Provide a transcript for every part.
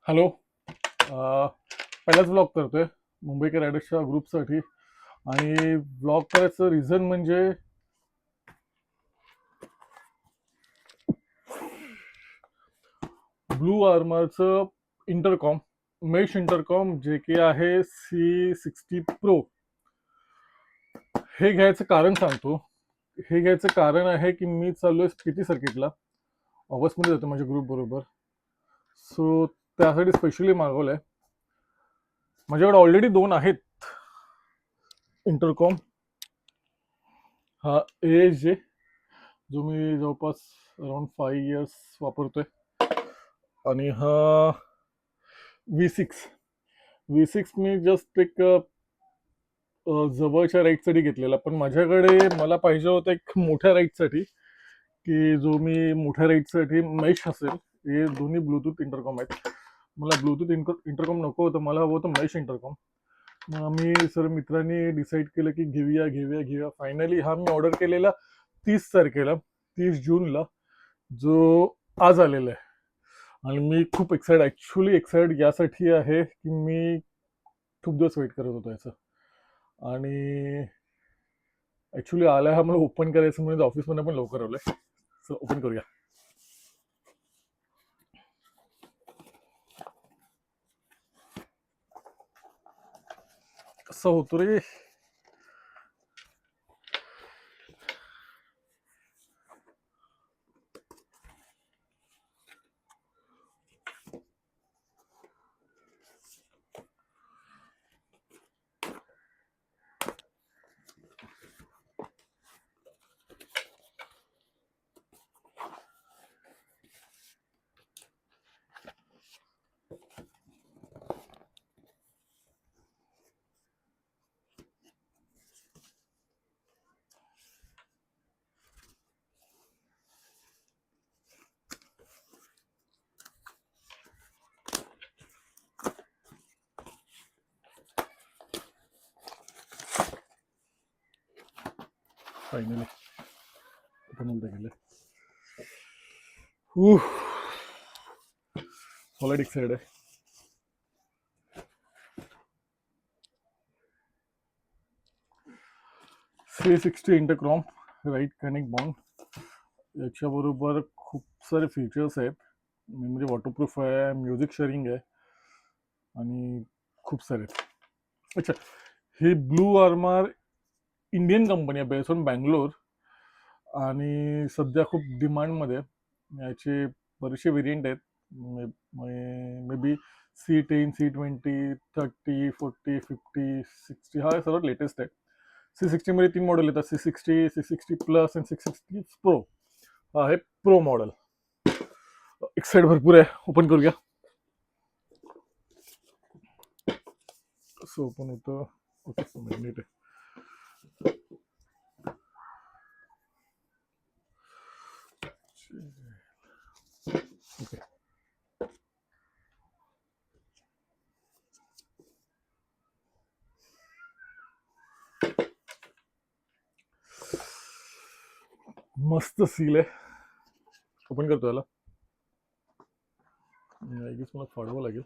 Hello. पहिलाच blog करतोय मुंबईकर रायडर्सच्या ग्रुपसाठी. आणि ब्लॉग करायचं रिझन म्हणजे ब्लू आर्मरचं इंटरकॉम, मेश इंटरकॉम जे की आहे C60 Pro. हे घ्यायचं कारण सांगतो. हे घ्यायचं कारण आहे की मी चाललोय PT सर्किटला, ऑगस्टमध्ये जातो माझ्या ग्रुप बरोबर. सो त्यासाठी स्पेशली मागवलंय. माझ्याकडे ऑलरेडी दोन आहेत इंटरकॉम. हा ASJ जो मी जवळपास अराउंड 5 इयर्स वापरतोय, आणि हा V6 मी जस्ट एक जवळच्या राईडसाठी घेतलेला. पण माझ्याकडे मला पाहिजे होतं एक मोठ्या राईडसाठी, की जो मी मोठ्या राईडसाठी मेश असेल. हे दोन्ही ब्लूटूथ इंटरकॉम आहेत. मला ब्लूटूथ इंटरकॉम नको होतं, मला हवं होतं मेश इंटरकॉम. मग आम्ही सर्व मित्रांनी डिसाईड केलं की घेऊया घेऊया घेऊया. फायनली हा मी ऑर्डर केलेला 30 तारखेला, 30 जूनला, जो आज आलेला आहे. आणि मी खूप ॲक्च्युली एक्साइटेड यासाठी आहे की मी खूप दिवस वेट करत होतो याचं. आणि ॲक्च्युली आला हा मला ओपन करायचं म्हणजे ऑफिसमध्ये पण लवकर आलंय. सो ओपन करूया. कसं होतो रे. फायनली ओपन होऊन गेलं. सॉलिड एक्साइटेड आहे. C60 intercom right connect bond. याच्याबरोबर खूप सारे फीचर्स आहेत. म्हणजे वॉटरप्रूफ आहे, म्युझिक शेअरिंग आहे, आणि खूप सारे. अच्छा, ही ब्लू आर्मर इंडियन कंपनी आहे, बेस्ड ऑन बँगलोर. आणि सध्या खूप डिमांडमध्ये आहे. याचे बरेचसे व्हेरियंट आहेत. मे बी C10, C20, 30, 40, 50, 60, हा सर्वात लेटेस्ट आहे. C60 मध्ये 3 मॉडेल येतात: C60, C60 Plus आणि C60 Pro. हा आहे प्रो मॉडेल. एक्साइट भरपूर आहे. ओपन करूया. कसं ओपन होतं? ओके, मॅग्नेट आहे. ओके, मस्त सील आहे. ओपन करतो याला. आय गेस मला फाडवावं लागेल.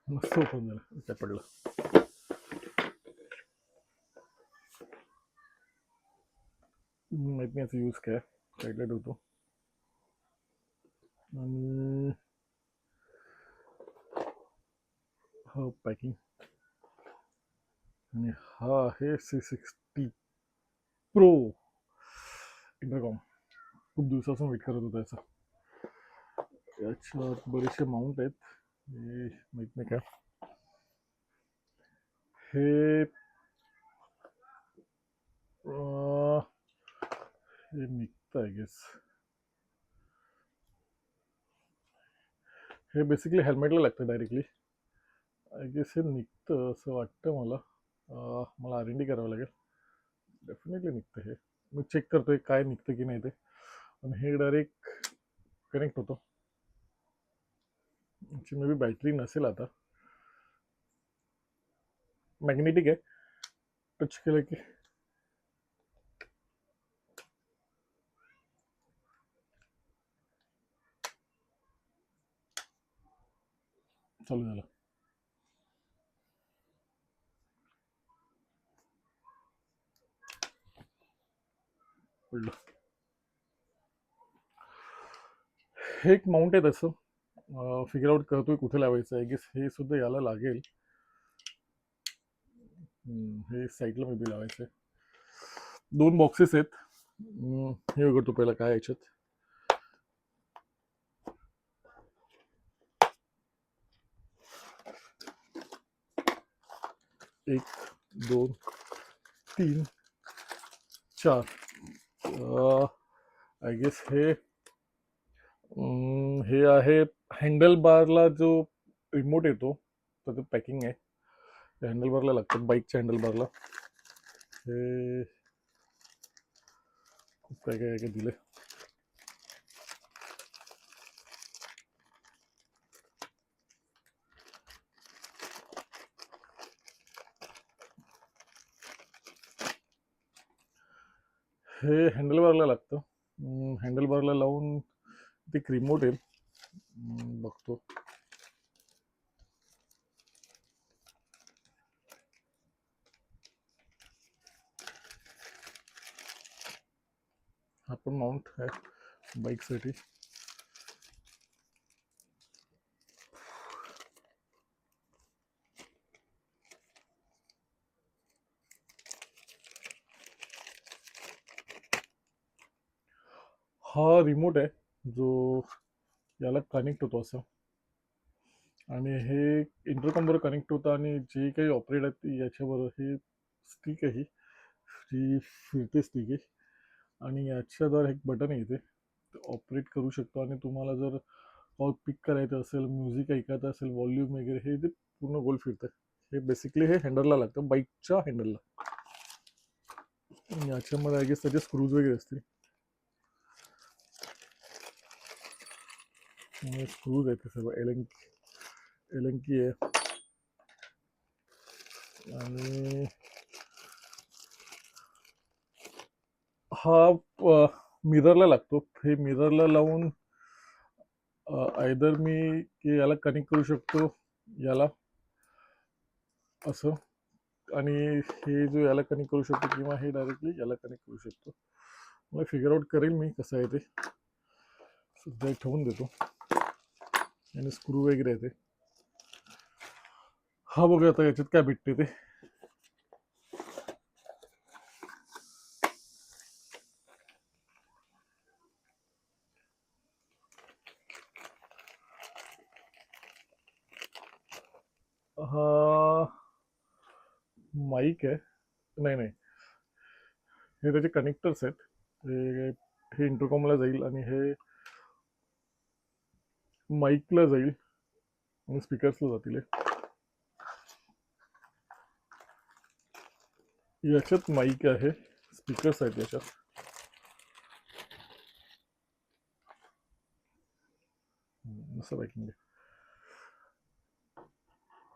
मस्त ओपन झालं. काय पडलं? माहित नाही याचा यूज काय. साईडला ठेवतो. आणि हा पॅकिंग. आणि हा आहे C60 Pro इंटरकॉम. खूप दिवसापासून वेट करत होता याचा. याच्यात बरेचसे माउंट आहेत. हे माहित नाही काय. हे हे निघतं आय गेस. हे बेसिकली हेल्मेटला लागतं डायरेक्टली. आय गेस हे निघतं असं वाटतं मला. मला R&D करावं लागेल. डेफिनेटली निघतं हे. मी चेक करतोय काय निघतं की नाही ते. आणि हे डायरेक्ट कनेक्ट होतो. याची मे बी बॅटरी नसेल आता. मॅग्नेटिक आहे, टच केलं की चालू झालं. पडलं. हे एक माउंट आहे तसं, फिगर आउट करतोय कुठे लावायचं. आय गेस हे सुद्धा याला लागेल. हे साईडला मे बी लावायचं आहे. 2 बॉक्सेस आहेत. हे उघडतो पहिला काय याच्यात. 1 2 3 4. आय गेस हे आहे हँडल बारला जो रिमोट येतो त्याचं पॅकिंग आहे. हँडल बारला लागतं, बाईकच्या हँडल बारला. हे खूप काय काय काय दिलं. हे हँडल बारला लागतं. हँडल बारला लावून ते रिमोट आहे. बघतो. हा पण माउंट आहे बाईकसाठी. हा रिमोट आहे जो याला कनेक्ट होतो असं, आणि हे इंटरकॉमवर कनेक्ट होतं, आणि जे काही ऑपरेट आहे याच्यावर हे स्टिक आहे, ही फिरते स्टिक आहे, आणि याच्याद्वारे एक बटन आहे इथे ऑपरेट करू शकतो. आणि तुम्हाला जर कॉल पिक करायचं असेल, म्युझिक ऐकायचं असेल, व्हॉल्यूम वगैरे, हे इथे पूर्ण गोल फिरतं. हे बेसिकली हे हँडलला लागतं, बाईकच्या हँडलला. याच्यामध्ये आय गेस त्याचे स्क्रूज वगैरे असतील. स्क्रूज आहेत ते सर्व एलंकी आहे. आणि हा मिररला लागतो. हे मिररला लावून आयदर मी याला कनेक्ट करू शकतो याला असं, आणि हे जो याला कनेक्ट करू शकतो, किंवा हे डायरेक्टली याला कनेक्ट करू शकतो. मग फिगर आउट करेल मी कसं आहे ते. सध्या ठेवून देतो. आणि स्क्रू वगैरे आहे ते. हा बघूया आता याच्यात काय भेटते ते. हा माईक आहे. नाही, हे त्याचे कनेक्टर्स आहेत. हे इंटरकॉमला जाईल, आणि हे माईकला जाईल, आणि स्पीकर्सला जातील. याच्यात माईक आहे, स्पीकर्स आहेत याच्यात. असं पॅकिंग आहे.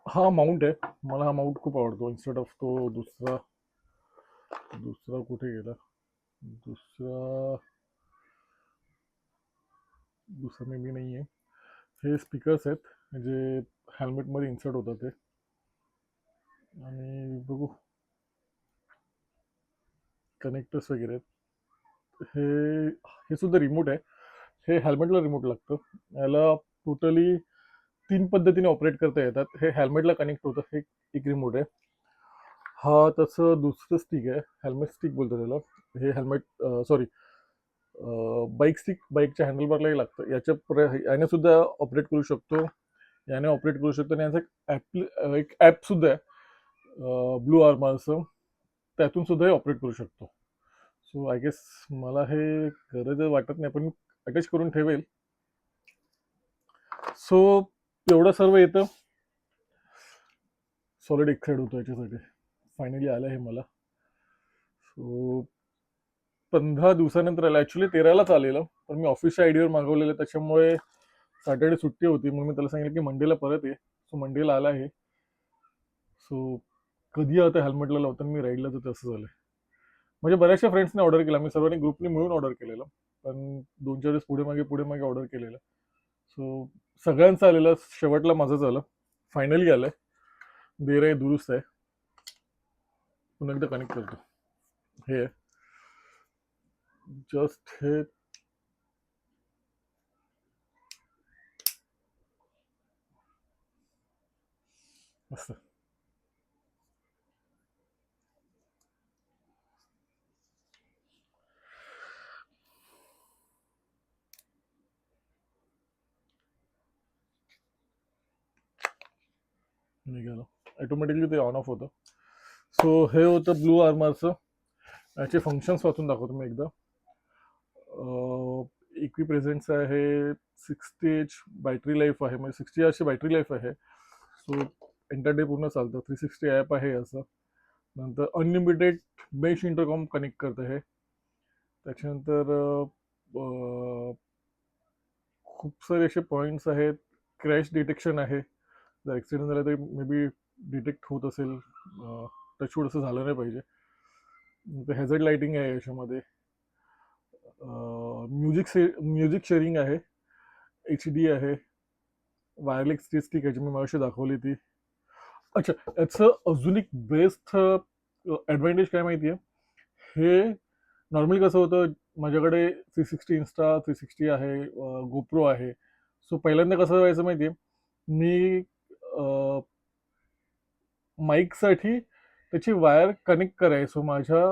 हा माउंट आहे. मला हा माउंट खूप आवडतो. इन्स्टेड ऑफ तो दुसरा कुठे गेला, दुसरा मे बी नाही आहे. हे स्पीकर्स आहेत जे हेल्मेटमध्ये इन्सर्ट होतात ते. आणि बघू, कनेक्टर्स वगैरे आहेत. हे सुद्धा रिमोट आहे. हे हेल्मेटला रिमोट लागतं. याला टोटली 3 पद्धतीने ऑपरेट करता येतात. हे हेल्मेटला कनेक्ट होतं, हे एक रिमोट आहे. हा तसं दुसरं स्टिक आहे, हेल्मेट स्टिक बोलतो त्याला. हे हेल्मेट, सॉरी, बाईक स्टिक बाईकच्या हँडलबारलाही लागतं. याने सुद्धा ऑपरेट करू शकतो, याने ऑपरेट करू शकतो. आणि याचं एक ॲप सुद्धा आहे, ब्लू आर्माचं, त्यातून सुद्धा हे ऑपरेट करू शकतो. सो आय गेस मला हे गरज वाटत नाही, पण अटॅच करून ठेवेल. सो एवढं सर्व येतं. सॉलिड एक्साइड होतो याच्यासाठी. फायनली आलं हे मला. सो 15 दिवसानंतर आलं. ॲक्च्युली 13लाच आलेलं, पण मी ऑफिसच्या आयडीवर मागवलेलं, त्याच्यामुळे सॅटर्डे सुट्टी होती, मग मी त्याला सांगितलं की मंडेला परत ये. सो मंडेला आला आहे. सो कधी आता हेल्मेटला लावताना मी राईडला जातो असं झालं. म्हणजे बऱ्याचशा फ्रेंड्सने ऑर्डर केला, मी सर्वांनी ग्रुपने मिळून ऑर्डर केलेलं, पण 2-4 दिवस पुढे मागे ऑर्डर केलेलं. सो सगळ्यांचं आलेलं, शेवटला माझंच आलं. फायनली आलंय. दे रे दुरुस्त आहे. पुन्हा एकदा कनेक्ट करतो. हे जस्ट हे मस्त. निघालं ऑटोमॅटिकली, ते ऑन ऑफ होतं. सो हे होतं ब्लू आर्मरचं. याचे फंक्शन्स वाचून दाखवतो मी एकदा. इक्वी प्रेझेंटचं आहे, 60 एच बॅटरी लाईफ आहे, म्हणजे 60 आरची बॅटरी लाईफ आहे. सो एंटायर डे पूर्ण चालतं. 360 ॲप आहे याचं. नंतर अनलिमिटेड मेश इंटरकॉम कनेक्ट करतं हे. त्याच्यानंतर खूप सारे असे पॉईंट्स आहेत. क्रॅश डिटेक्शन आहे, जर ॲक्सिडेंट झाला तर मे बी डिटेक्ट होत असेल. टचवूड असं झालं नाही पाहिजे. हॅझर्ड लाइटिंग आहे याच्यामध्ये. म्युझिक शेअरिंग आहे, HD आहे, वायरलेस स्टिक आहे, जी मी मगाशी दाखवली ती. अच्छा, याचं अजून एक बेस्ट ॲडव्हान्टेज काय माहिती आहे? हे नॉर्मली कसं होतं, माझ्याकडे 360 इन्स्टा 360 आहे, गोप्रो आहे. सो पहिल्यांदा कसं व्हायचं माहिती आहे, मी माईकसाठी त्याची वायर कनेक्ट करायचो माझ्या,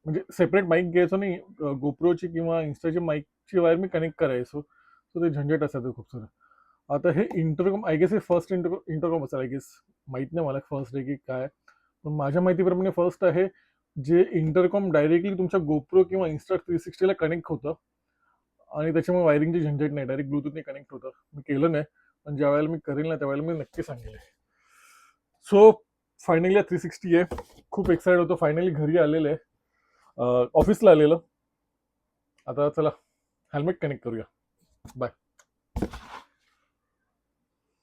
म्हणजे सेपरेट माईक घ्यायचो नाही, गोप्रोची किंवा इन्स्टाची माईकची वायर मी कनेक्ट करायचो. सो ते झंझट असायचं खूप सारं. आता हे इंटरकॉम, आय गेस हे फर्स्ट इंटरकॉम असेल, आय गेस. माहीत नाही मला फर्स्ट आहे की काय, पण माझ्या माहितीप्रमाणे फर्स्ट आहे जे इंटरकॉम डायरेक्टली तुमच्या गोप्रो किंवा इन्स्टा 360ला कनेक्ट होतं, आणि त्याच्यामुळे वायरिंगची झंझट नाही, डायरेक्ट ब्लूटूथने कनेक्ट होतं. मी केलं नाही, पण ज्या वेळेला मी करेल ना त्यावेळेला मी नक्की सांगेल. सो फायनली 360 आहे. खूप एक्साइटेड होतो. फायनली घरी आलेलं आहे, ऑफिसला आलेलं. आता चला हेल्मेट कनेक्ट करूया. बाय.